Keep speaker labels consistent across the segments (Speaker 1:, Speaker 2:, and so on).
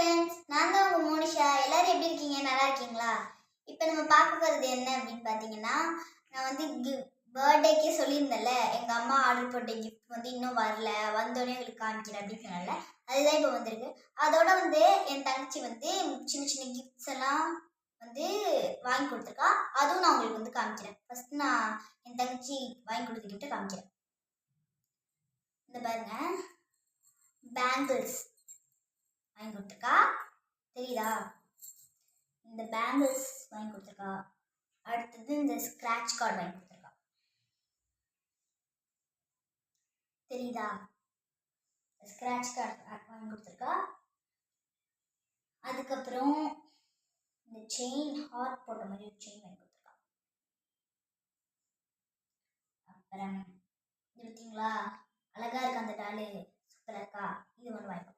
Speaker 1: Friends, நான் தான் உங்கள் மோனிஷா. எல்லாரும் எப்படி இருக்கீங்க? நல்லா இருக்கீங்களா? இப்போ நம்ம பார்க்க போகிறது என்ன அப்படின்னு பார்த்தீங்கன்னா, நான் வந்து பர்த்டேக்கே சொல்லியிருந்தேன்ல, எங்கள் அம்மா ஆர்டர் போட்ட கிஃப்ட் வந்து இன்னும் வரல, வந்தோடனே எங்களுக்கு காமிக்கிறேன் அப்படின்னு சொன்னால, அதுதான் இப்போ வந்திருக்கு. அதோட வந்து என் தங்கச்சி வந்து சின்ன சின்ன கிஃப்ட்ஸ் எல்லாம் வந்து வாங்கி கொடுத்துருக்கா. அதுவும் நான் உங்களுக்கு வந்து காமிக்கிறேன். ஃபர்ஸ்ட் நான் என் தங்கச்சி வாங்கி கொடுத்த கிஃப்ட்டை காமிக்கிறேன். இந்த பாருங்க, பேங்கிள்ஸ் வாங்கி கொடுத்துருக்கா. தெரியுதா? இந்த பேங்கிள்ஸ் வாங்கி கொடுத்துருக்கா. அடுத்தது இந்த ஸ்க்ராட்ச் கார்டு வாங்கி கொடுத்துருக்கா. தெரியுதா? ஸ்க்ராட்ச் கார்டு வாங்கி கொடுத்துருக்கா. அதுக்கப்புறம் இந்த செயின், ஹார்ட் போட்ட மாதிரி ஒரு செயின் வாங்கி கொடுத்துருக்கா. அப்புறம் இது பார்த்தீங்களா, அழகா இருக்கு அந்த டாலு, சூப்பராக இருக்கா. இது ஒன்று வாங்கி கொடுத்துருக்காங்க.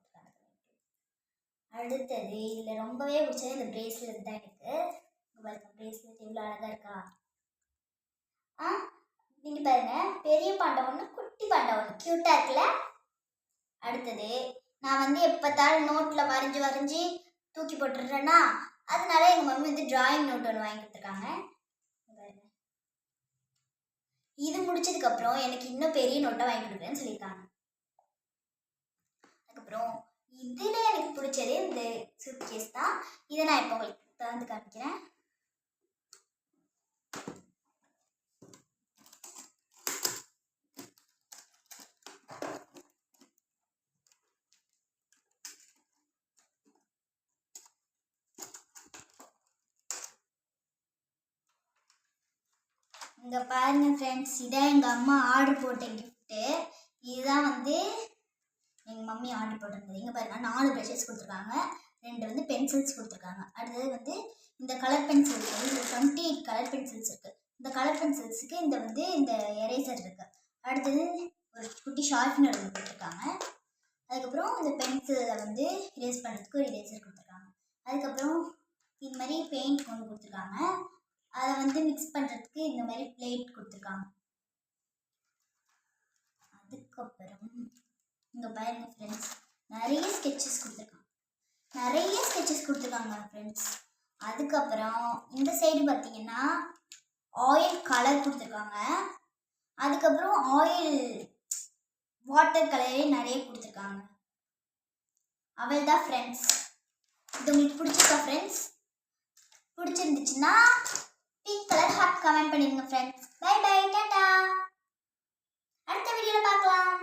Speaker 1: அடுத்தது இதில் ரொம்பவே பிடிச்சது இந்த பிரேஸ்லெட் தான் எனக்கு. பாருங்க, பிரேஸ்லெட் எவ்வளோ அழகாக இருக்கா. நீங்கள் பாருங்க, பெரிய பாண்டை ஒன்று, குட்டி பாண்டை ஒன்று, க்யூட்டாக இருக்குல்ல. அடுத்தது நான் வந்து எப்போத்தாலும் நோட்டில் வரைஞ்சி தூக்கி போட்டுடுறேன்னா, அதனால எங்கள் மம்மி வந்து டிராயிங் நோட் ஒன்று வாங்கி கொடுத்துருக்காங்க. இது முடிச்சதுக்கப்புறம் எனக்கு இன்னும் பெரிய நோட்டை வாங்கி கொடுக்குறேன்னு சொல்லியிருக்காங்க. அதுக்கப்புறம் இதில் எனக்கு பிடிச்சது இந்த சூட்கேஸ் தான். இதை நான் இப்போ உங்களுக்கு திறந்து காமிக்கிறேன். இங்கே பாருங்க ஃப்ரெண்ட்ஸ், இதான் எங்கள் அம்மா ஆர்டர் போட்ட கிஃப்ட்டு. இதுதான் வந்து எங்கள் மம்மி ஆர்டர் போட்டிருந்தது. இங்கே பாருங்க, 4 ப்ரஷஸ் கொடுத்துருக்காங்க, 2 வந்து பென்சில்ஸ் கொடுத்துருக்காங்க. அடுத்தது வந்து இந்த கலர் பென்சில்ஸ் வந்து 28 கலர் பென்சில்ஸ் இருக்குது. இந்த கலர் பென்சில்ஸுக்கு இந்த எரேசர் இருக்குது. அடுத்தது ஒரு குட்டி ஷார்ப்னர் ஒன்று கொடுத்துருக்காங்க. அதுக்கப்புறம் இந்த பென்சிலில் வந்து இரேஸ் பண்ணுறதுக்கு ஒரு இரேசர் கொடுத்துருக்காங்க. அதுக்கப்புறம் இது மாதிரி பெயிண்ட் ஒன்று கொடுத்துருக்காங்க. அதை வந்து மிக்ஸ் பண்ணுறதுக்கு இந்த மாதிரி பிளேட் கொடுத்துருக்காங்க. அதுக்கப்புறம் இங்கே பாருங்க ஃப்ரெண்ட்ஸ், நிறைய ஸ்கெட்சஸ் கொடுத்துருக்காங்க ஃப்ரெண்ட்ஸ். அதுக்கப்புறம் இந்த சைடு பார்த்தீங்கன்னா ஆயில் கலர் கொடுத்துருக்காங்க. அதுக்கப்புறம் ஆயில் வாட்டர் கலரே நிறைய கொடுத்துருக்காங்க. அவள் தான் ஃப்ரெண்ட்ஸ். இது உங்களுக்கு பிடிச்சிருக்கா ஃப்ரெண்ட்ஸ்? பிடிச்சிருந்துச்சுன்னா பிங்க் கலர் ஹார்ட் கமெண்ட் பண்ணிடுங்க ஃப்ரெண்ட்ஸ். பை பை, டாடா. அடுத்த வீடியோவில் பார்க்கலாம்.